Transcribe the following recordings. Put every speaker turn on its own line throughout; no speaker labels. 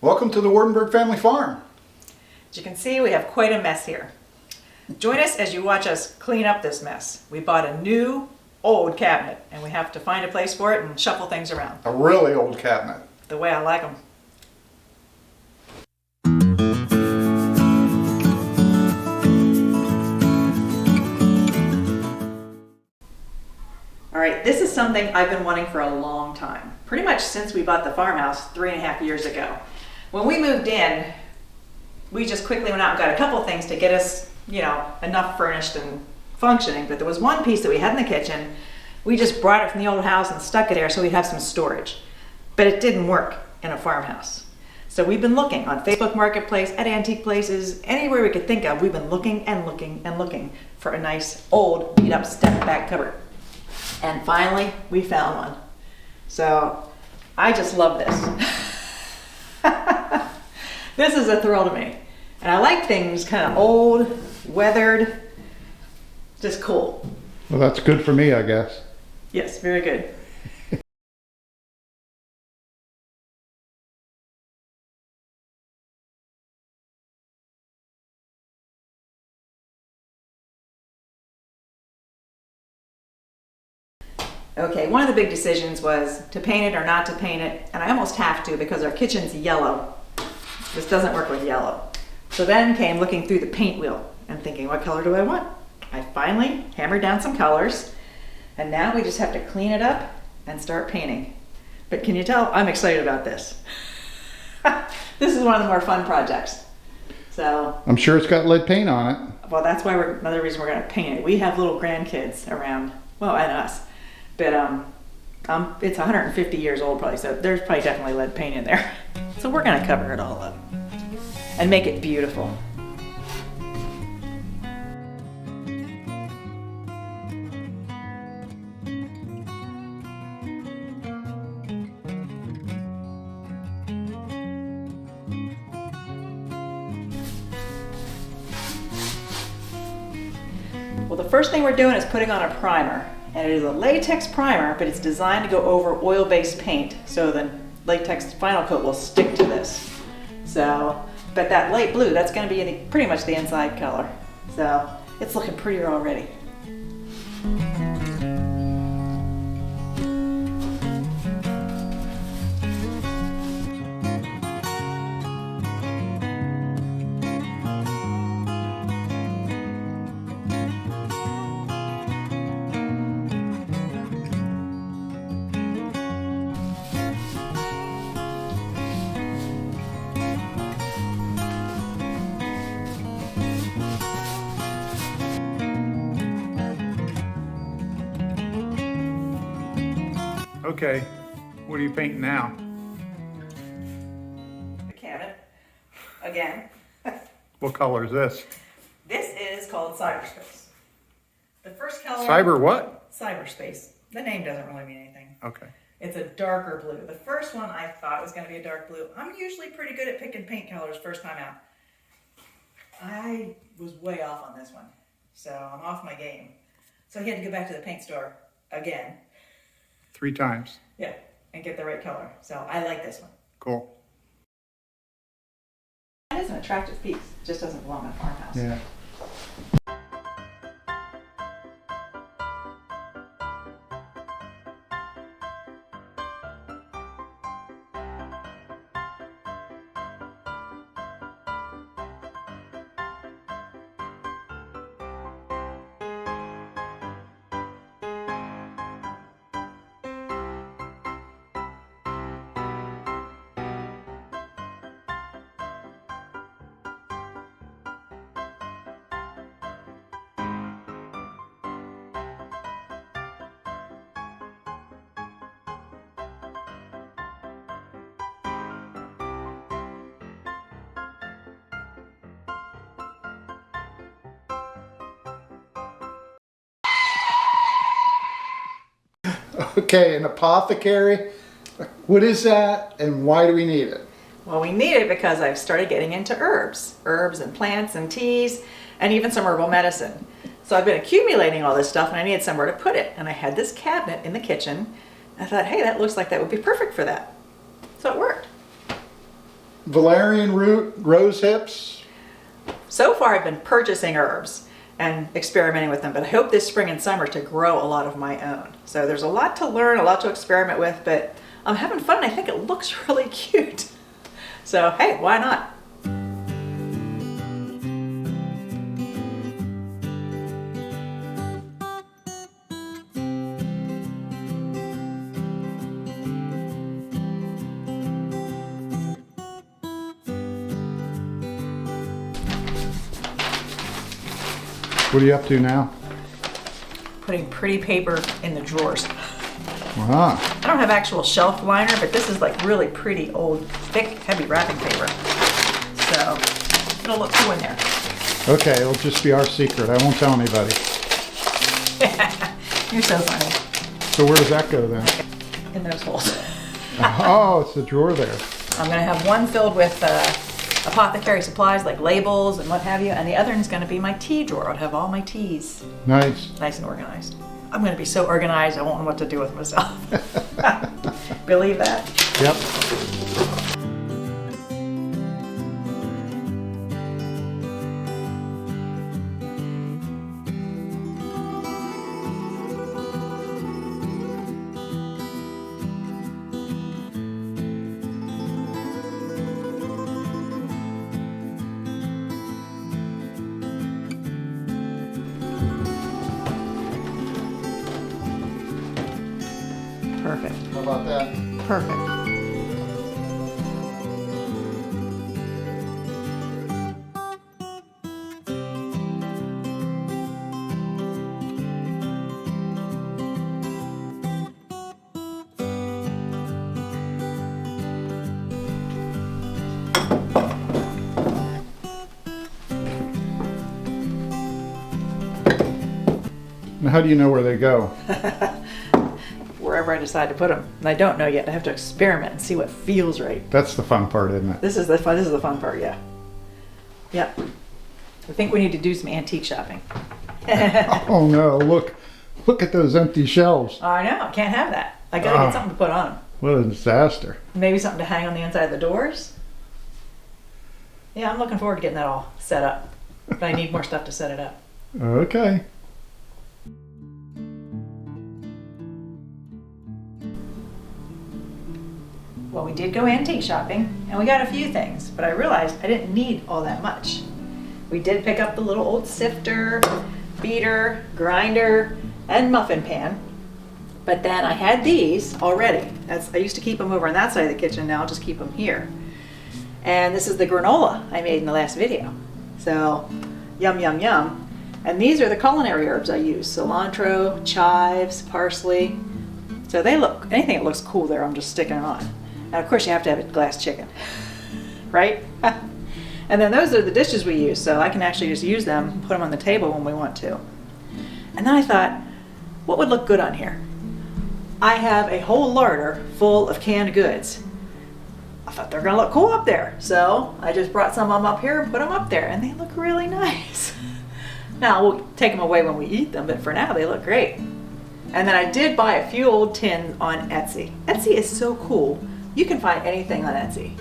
Welcome to the Wardenberg family farm.
As you can see, we have quite a mess here. Join us as you watch us clean up this mess. We bought a new old cabinet and we have to find a place for it and shuffle things around.
A really old cabinet.
The way I like them. All right, this is something I've been wanting for a long time. Pretty much since we bought the farmhouse 3.5 years ago. When we moved in, we just quickly went out and got a couple things to get us, enough furnished and functioning. But there was one piece that we had in the kitchen. We just brought it from the old house and stuck it there so we'd have some storage. But it didn't work in a farmhouse. So we've been looking on Facebook Marketplace, at antique places, anywhere we could think of. We've been looking and looking and looking for a nice old beat up step back cupboard. And finally, we found one. So I just love this. This is a thrill to me. And I like things kind of old, weathered, just cool.
Well, that's good for me, I guess.
Yes, very good. Okay, one of the big decisions was to paint it or not to paint it, and I almost have to because our kitchen's yellow. This doesn't work with yellow. So then came looking through the paint wheel and thinking, what color do I want? I finally hammered down some colors, and now we just have to clean it up and start painting. But can you tell I'm excited about this? This is one of the more fun projects. So
I'm sure it's got lead paint on it.
well, that's why another reason we're going to paint it. We have little grandkids around, well, and us. But it's 150 years old probably, so there's probably definitely lead paint in there. So we're gonna cover it all up and make it beautiful. Well, the first thing we're doing is putting on a primer. And it is a latex primer, but it's designed to go over oil-based paint, so the latex final coat will stick to this. So, but that light blue, that's going to be pretty much the inside color. So it's looking prettier already.
Okay, what are you painting now?
The cabinet, again.
What color is this?
This is called cyberspace. The first color.
Cyber what?
Cyberspace. The name doesn't really mean anything.
Okay.
It's a darker blue. The first one I thought was going to be a dark blue. I'm usually pretty good at picking paint colors first time out. I was way off on this one, so I'm off my game. So I had to go back to the paint store again.
3 times.
Yeah, and get the right color. So I like this one.
Cool.
That is an attractive piece. It just doesn't belong in a farmhouse.
Yeah. Okay, an apothecary. What is that and why do we need it?
Well, we need it because I've started getting into herbs and plants and teas and even some herbal medicine. So I've been accumulating all this stuff and I needed somewhere to put it. And I had this cabinet in the kitchen. I thought, hey, that looks like that would be perfect for that. So it worked.
valerian root, rose hips.
So far I've been purchasing herbs and experimenting with them, but I hope this spring and summer to grow a lot of my own. So there's a lot to learn, a lot to experiment with, but I'm having fun and I think it looks really cute. So hey, why not?
What are you up to now?
Putting pretty paper in the drawers.
Ah,
I don't have actual shelf liner, but this is like really pretty old, thick, heavy wrapping paper. So it'll look cool in there.
okay, it'll just be our secret. I won't tell anybody.
You're so funny.
So where does that go then?
In those holes.
Oh, it's the drawer there.
I'm gonna have one filled with apothecary supplies like labels and what have you, and the other one's gonna be my tea drawer. I'll have all my teas
Nice.
nice and organized. I'm gonna be so organized I won't know what to do with myself. Believe that?
Yep.
Perfect.
How about that?
Perfect.
Now, how do you know where they go?
Wherever I decide to put them. And I don't know yet. I have to experiment and see what feels right.
That's the fun part, isn't it?
This is the fun part, yeah. Yep. I think we need to do some antique shopping.
Oh no, look at those empty shelves.
I know, I can't have that. I gotta get something to put on them.
What a disaster.
Maybe something to hang on the inside of the doors. Yeah, I'm looking forward to getting that all set up. But I need more stuff to set it up.
Okay.
Well, we did go antique shopping and we got a few things, but I realized I didn't need all that much. We did pick up the little old sifter, beater, grinder, and muffin pan. But then I had these already. I used to keep them over on that side of the kitchen, now I'll just keep them here. And this is the granola I made in the last video. So, yum, yum, yum. And these are the culinary herbs I use. Cilantro, chives, parsley. So they look, anything that looks cool there, I'm just sticking it on. And of course you have to have a glass chicken, right? And then those are the dishes we use, so I can actually just use them and put them on the table when we want to. And then I thought, what would look good on here? I have a whole larder full of canned goods. I thought they're gonna look cool up there. So I just brought some of them up here and put them up there, and they look really nice. Now we'll take them away when we eat them, but for now they look great. And then I did buy a few old tins on Etsy. Etsy is so cool. You can find anything on Etsy.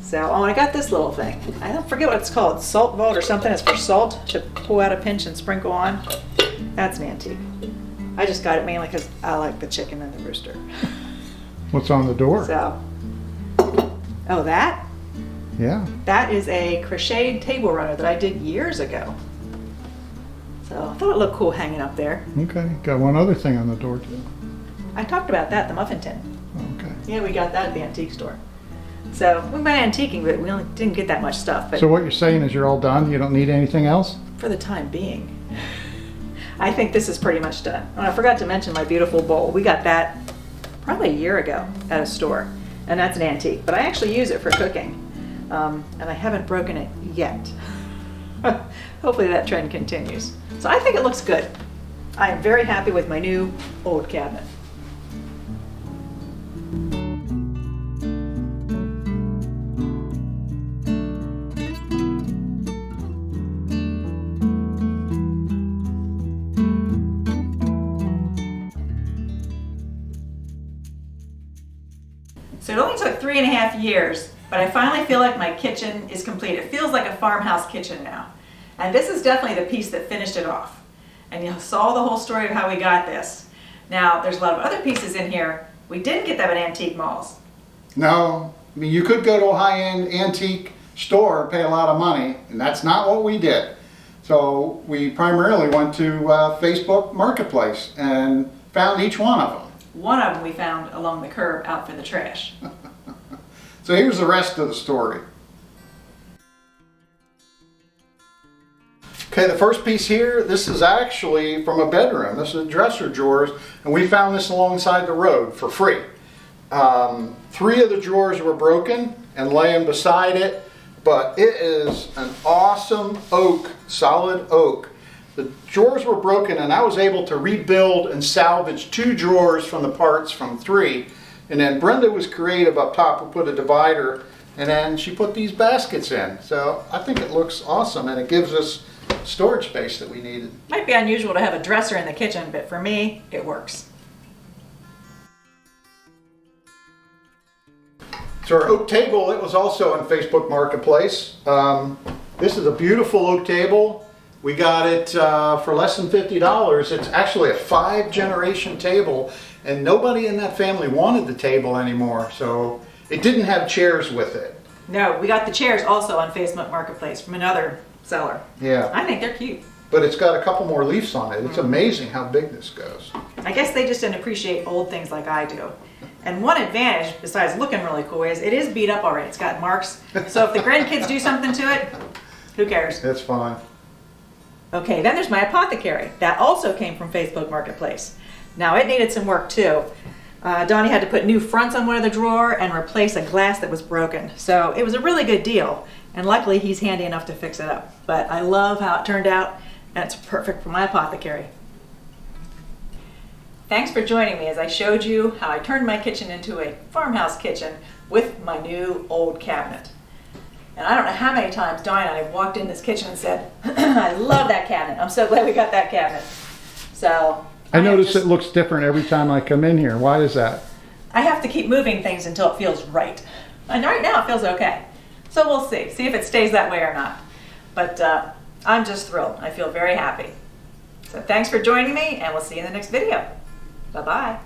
So, oh, I got this little thing. I don't forget what it's called, salt vault or something. It's for salt to pull out a pinch and sprinkle on. That's an antique. I just got it mainly because I like the chicken and the rooster.
What's on the door?
So, oh, that?
Yeah.
That is a crocheted table runner that I did years ago. So I thought it looked cool hanging up there.
Okay. Got one other thing on the door too.
I talked about that, the muffin tin.
Okay.
Yeah, we got that at the antique store. So we went antiquing, but we only didn't get that much stuff. But
So what you're saying is you're all done? You don't need anything else?
for the time being, I think this is pretty much done. Oh, I forgot to mention my beautiful bowl. We got that probably a year ago at a store, and that's an antique. But I actually use it for cooking, and I haven't broken it yet. Hopefully that trend continues. So I think it looks good. I am very happy with my new old cabinet. So it only took 3.5 years but I finally feel like my kitchen is complete. It feels like a farmhouse kitchen now. And this is definitely the piece that finished it off. And you saw the whole story of how we got this. Now, there's a lot of other pieces in here. We didn't get them at antique malls.
No, I mean, you could go to a high-end antique store and pay a lot of money, and that's not what we did. So we primarily went to Facebook Marketplace and found each one of them.
One of them we found along the curb out for the trash.
So here's the rest of the story. Okay, the first piece here, this is actually from a bedroom. This is dresser drawers, and we found this alongside the road for free. 3 of the drawers were broken and laying beside it, but it is an awesome oak, solid oak. The drawers were broken, and I was able to rebuild and salvage 2 drawers from the parts from 3. And then Brenda was creative up top. We put a divider, and then she put these baskets in. So I think it looks awesome, and it gives us storage space that we needed.
Might be unusual to have a dresser in the kitchen, but for me, it works.
So our oak table, it was also on Facebook Marketplace. This is a beautiful oak table. We got it for less than $50. It's actually a 5-generation table, and nobody in that family wanted the table anymore, so it didn't have chairs with it.
No, we got the chairs also on Facebook Marketplace from another seller.
Yeah.
I think they're cute.
But it's got a couple more leaves on it. It's amazing how big this goes.
I guess they just didn't appreciate old things like I do. And one advantage, besides looking really cool, is it is beat up already. It's got marks. So if the grandkids do something to it, who cares?
It's fine.
Okay, then there's my apothecary. That also came from Facebook Marketplace. Now it needed some work too. Donnie had to put new fronts on one of the drawer and replace a glass that was broken. So it was a really good deal. And luckily he's handy enough to fix it up. But I love how it turned out, and it's perfect for my apothecary. Thanks for joining me as I showed you how I turned my kitchen into a farmhouse kitchen with my new old cabinet. And I don't know how many times Donnie and I have walked in this kitchen and said, I love that cabinet. I'm so glad we got that cabinet. So
I notice it looks different every time I come in here. Why is that?
I have to keep moving things until it feels right. And right now it feels okay. So we'll see if it stays that way or not. But I'm just thrilled. I feel very happy. So thanks for joining me, and we'll see you in the next video. Bye-bye.